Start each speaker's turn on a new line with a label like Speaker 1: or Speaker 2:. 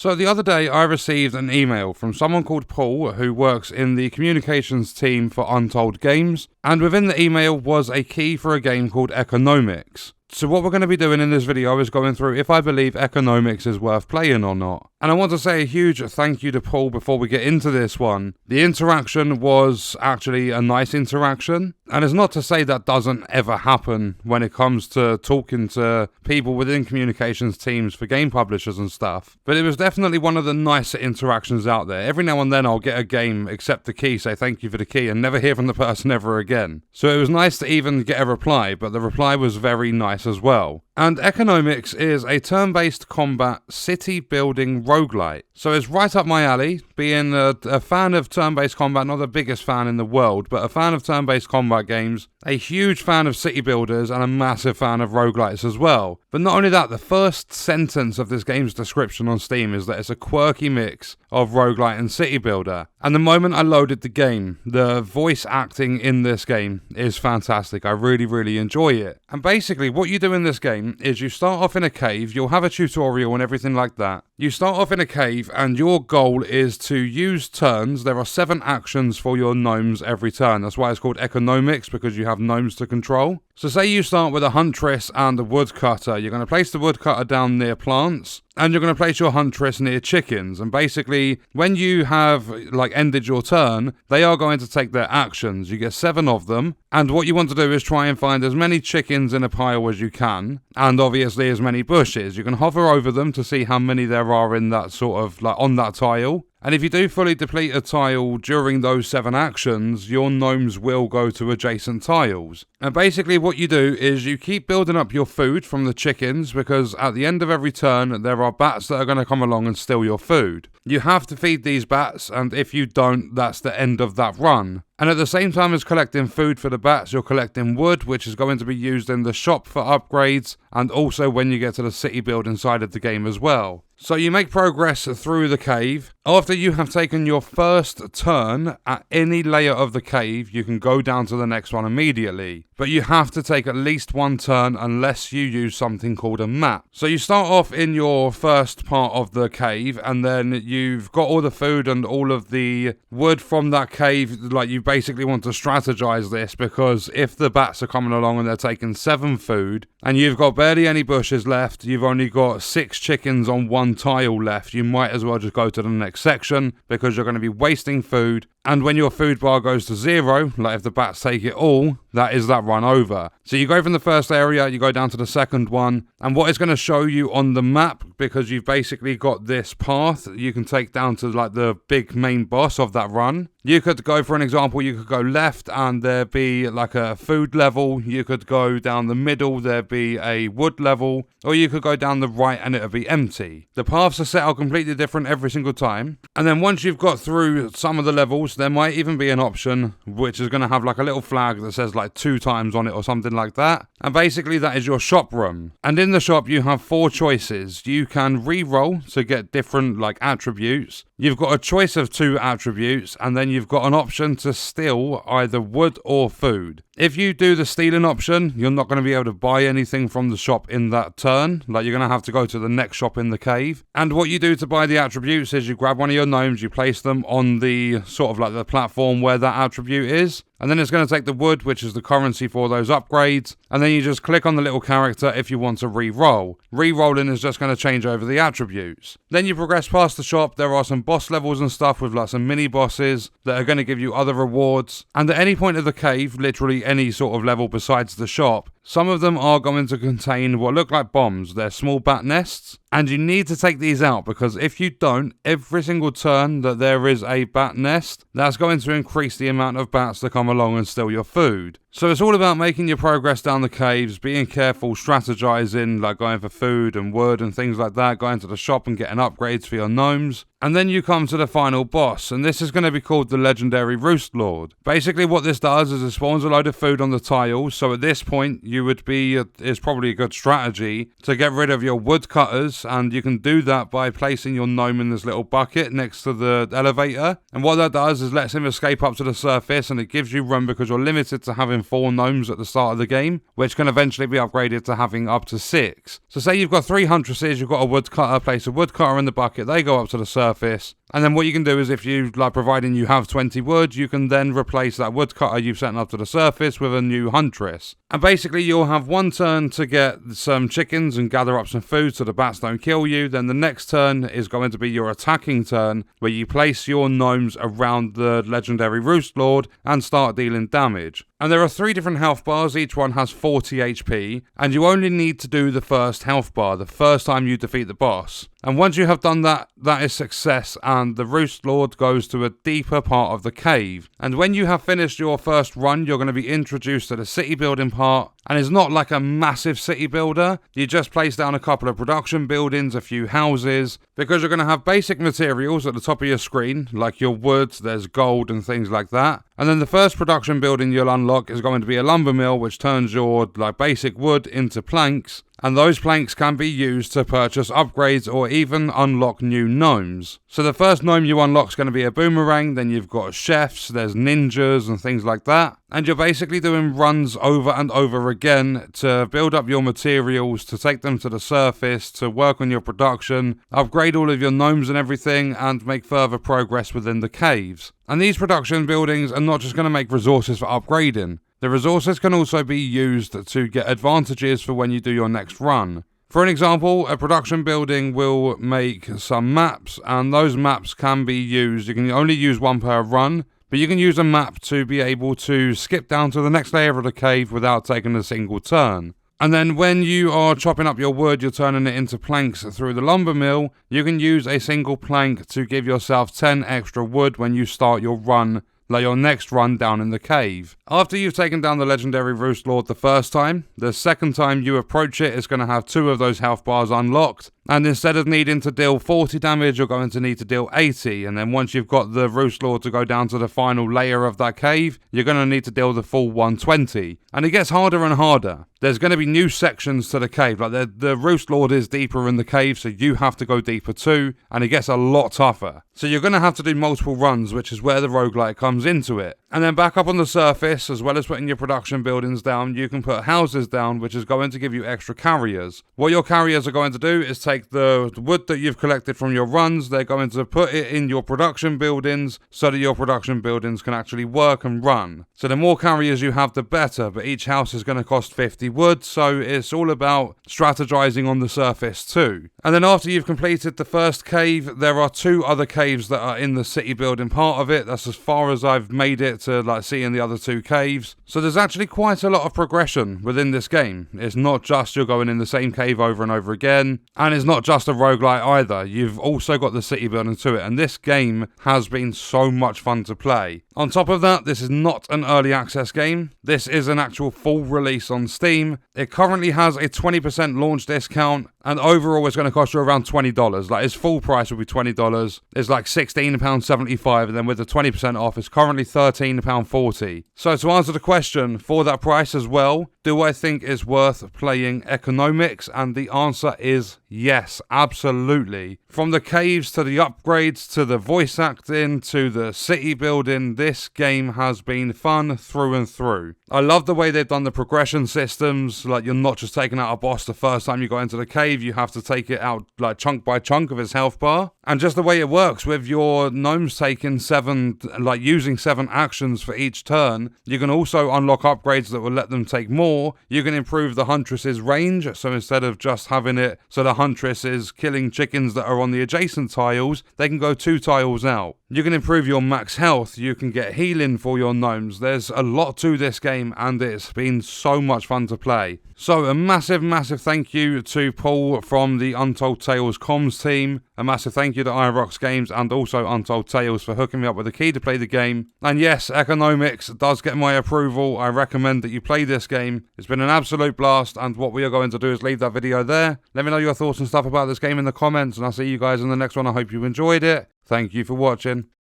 Speaker 1: So the other day I received an email from someone called Paul who works in the communications team for Untold Games, and within the email was a key for a game called EcoGnomix. So what we're going to be doing in this video is going through if I believe EcoGnomix is worth playing or not. And I want to say a huge thank you to Paul before we get into this one. The interaction was actually a nice interaction, and it's not to say that doesn't ever happen when it comes to talking to people within communications teams for game publishers and stuff, but it was definitely one of the nicer interactions out there. Every now and then I'll get a game, accept the key, say thank you for the key, and never hear from the person ever again. So it was nice to even get a reply, but the reply was very nice as well. And EcoGnomix is a turn-based combat city building roguelite. So it's right up my alley, being a fan of turn-based combat, not the biggest fan in the world, but a fan of turn-based combat games, a huge fan of city builders, and a massive fan of roguelites as well. But not only that, the first sentence of this game's description on Steam is that it's a quirky mix of roguelite and city builder. And the moment I loaded the game, the voice acting in this game is fantastic. I really enjoy it. And basically what you do in this game is you start off in a cave, you'll have a tutorial and everything like that. You start off in a cave and your goal is to use turns. There are 7 actions for your gnomes every turn. That's why it's called EcoGnomix, because you have gnomes to control. So say you start with a huntress and a woodcutter. You're going to place the woodcutter down near plants, and you're going to place your huntress near chickens. And basically, when you have ended your turn, they are going to take their actions. You get 7 of them, and what you want to do is try and find as many chickens in a pile as you can, and obviously as many bushes. You can hover over them to see how many there are in that sort of on that tile. And if you do fully deplete a tile during those 7 actions, your gnomes will go to adjacent tiles. And basically what you do is you keep building up your food from the chickens, because at the end of every turn there are bats that are going to come along and steal your food. You have to feed these bats, and if you don't, that's the end of that run. And at the same time as collecting food for the bats, you're collecting wood, which is going to be used in the shop for upgrades, and also when you get to the city building side of the game as well. So you make progress through the cave. After you have taken your first turn at any layer of the cave, you can go down to the next one immediately. But you have to take at least 1 turn unless you use something called a map. So you start off in your first part of the cave, and then you've got all the food and all of the wood from that cave. You basically want to strategize this, because if the bats are coming along and they're taking 7 food, and you've got barely any bushes left, you've only got 6 chickens on 1 tile left, you might as well just go to the next section, because you're going to be wasting food. And when your food bar goes to 0, if the bats take it all, that is that run over. So you go from the first area, you go down to the second one, and what it's going to show you on the map, because you've basically got this path you can take down to the big main boss of that run. You could go, for an example, you could go left and there'd be a food level. You could go down the middle, there'd be a wood level, or you could go down the right and it'll be empty. The paths are set out completely different every single time. And then once you've got through some of the levels, there might even be an option which is going to have a little flag that says 2 times on it or something like that. And basically that is your shop room. And in the shop you have 4 choices. You can re-roll to get different attributes. You've got a choice of 2 attributes, and then you've got an option to steal either wood or food. If you do the stealing option, you're not going to be able to buy anything from the shop in that turn. You're going to have to go to the next shop in the cave. And what you do to buy the attributes is you grab one of your gnomes, you place them on the the platform where that attribute is. And then it's going to take the wood, which is the currency for those upgrades. And then you just click on the little character if you want to re-roll. Re-rolling is just going to change over the attributes. Then you progress past the shop. There are some boss levels and stuff with some mini bosses that are going to give you other rewards. And at any point of the cave, literally any sort of level besides the shop, some of them are going to contain what look like bombs. They're small bat nests. And you need to take these out, because if you don't, every single turn that there is a bat nest, that's going to increase the amount of bats that come along and steal your food. So it's all about making your progress down the caves, being careful, strategizing, going for food and wood and things like that, going to the shop and getting upgrades for your gnomes. And then you come to the final boss, and this is going to be called the Legendary Roost Lord. Basically what this does is it spawns a load of food on the tiles, so at this point you would be, it's probably a good strategy to get rid of your woodcutters, and you can do that by placing your gnome in this little bucket next to the elevator. And what that does is lets him escape up to the surface, and it gives you room because you're limited to having having 4 gnomes at the start of the game, which can eventually be upgraded to having up to 6. So say you've got 3 huntresses, you've got a woodcutter, place a woodcutter in the bucket, they go up to the surface, and then what you can do is if you, providing you have 20 wood, you can then replace that woodcutter you've sent up to the surface with a new huntress. And basically you'll have one turn to get some chickens and gather up some food so the bats don't kill you. Then the next turn is going to be your attacking turn, where you place your gnomes around the legendary Roost Lord and start dealing damage. And there are 3 different health bars, each one has 40 HP, and you only need to do the first health bar the first time you defeat the boss. And once you have done that, that is success, and the Roost Lord goes to a deeper part of the cave. And when you have finished your first run, you're going to be introduced to the city building part, and it's not like a massive city builder. You just place down a couple of production buildings, a few houses, because you're going to have basic materials at the top of your screen, like your wood, there's gold and things like that. And then the first production building you'll unlock is going to be a lumber mill, which turns your basic wood into planks. And those planks can be used to purchase upgrades or even unlock new gnomes. So the first gnome you unlock is going to be a boomerang, then you've got chefs, there's ninjas and things like that. And you're basically doing runs over and over again to build up your materials, to take them to the surface, to work on your production, upgrade all of your gnomes and everything, and make further progress within the caves. And these production buildings are not just going to make resources for upgrading. The resources can also be used to get advantages for when you do your next run. For an example, a production building will make some maps, and those maps can be used. You can only use 1 per run, but you can use a map to be able to skip down to the next layer of the cave without taking a single turn. And then when you are chopping up your wood, you're turning it into planks through the lumber mill, you can use a single plank to give yourself 10 extra wood when you start your run, like your next run down in the cave. After you've taken down the legendary Roost Lord the first time, the second time you approach it, it's going to have 2 of those health bars unlocked. And instead of needing to deal 40 damage, you're going to need to deal 80. And then once you've got the Roost Lord to go down to the final layer of that cave, you're going to need to deal the full 120. And it gets harder and harder. There's going to be new sections to the cave. Like the Roost Lord is deeper in the cave, so you have to go deeper too. And it gets a lot tougher. So you're going to have to do multiple runs, which is where the roguelike comes into it. And then back up on the surface, as well as putting your production buildings down, you can put houses down, which is going to give you extra carriers. What your carriers are going to do is take the wood that you've collected from your runs, they're going to put it in your production buildings so that your production buildings can actually work and run. So the more carriers you have, the better, but each house is going to cost 50 wood, so it's all about strategizing on the surface too. And then after you've completed the first cave, there are 2 other caves that are in the city building part of it. That's as far as I've made it to seeing the other 2 caves. So there's actually quite a lot of progression within this game. It's not just you're going in the same cave over and over again, and it's not just a roguelike either. You've also got the city building to it, and this game has been so much fun to play. On top of that, this is not an early access game. This is an actual full release on Steam. It currently has a 20% launch discount, and overall it's going to cost you around $20. Like its full price will be $20. It's like £16.75, and then with the 20% off, it's currently £13.40. So to answer the question, for that price as well, do I think it's worth playing EcoGnomix? And the answer is yes, absolutely. From the caves to the upgrades to the voice acting to the city building, this game has been fun through and through. I love the way they've done the progression systems. Like, you're not just taking out a boss the first time you go into the cave, you have to take it out like chunk by chunk of its health bar. And just the way it works with your gnomes taking using 7 actions for each turn, you can also unlock upgrades that will let them take more. You can improve the huntress's range, so instead of just having it so the huntress is killing chickens that are on the adjacent tiles, they can go 2 tiles out. You can improve your max health, you can get healing for your gnomes. There's a lot to this game, and it's been so much fun to play. So a massive thank you to Paul from the Untold Tales comms team. A massive thank you to Irox Games and also Untold Tales for hooking me up with a key to play the game. And yes, EcoGnomix does get my approval. I recommend that you play this game. It's been an absolute blast, and what we are going to do is leave that video there. Let me know your thoughts and stuff about this game in the comments, and I'll see you guys in the next one. I hope you enjoyed it. Thank you for watching.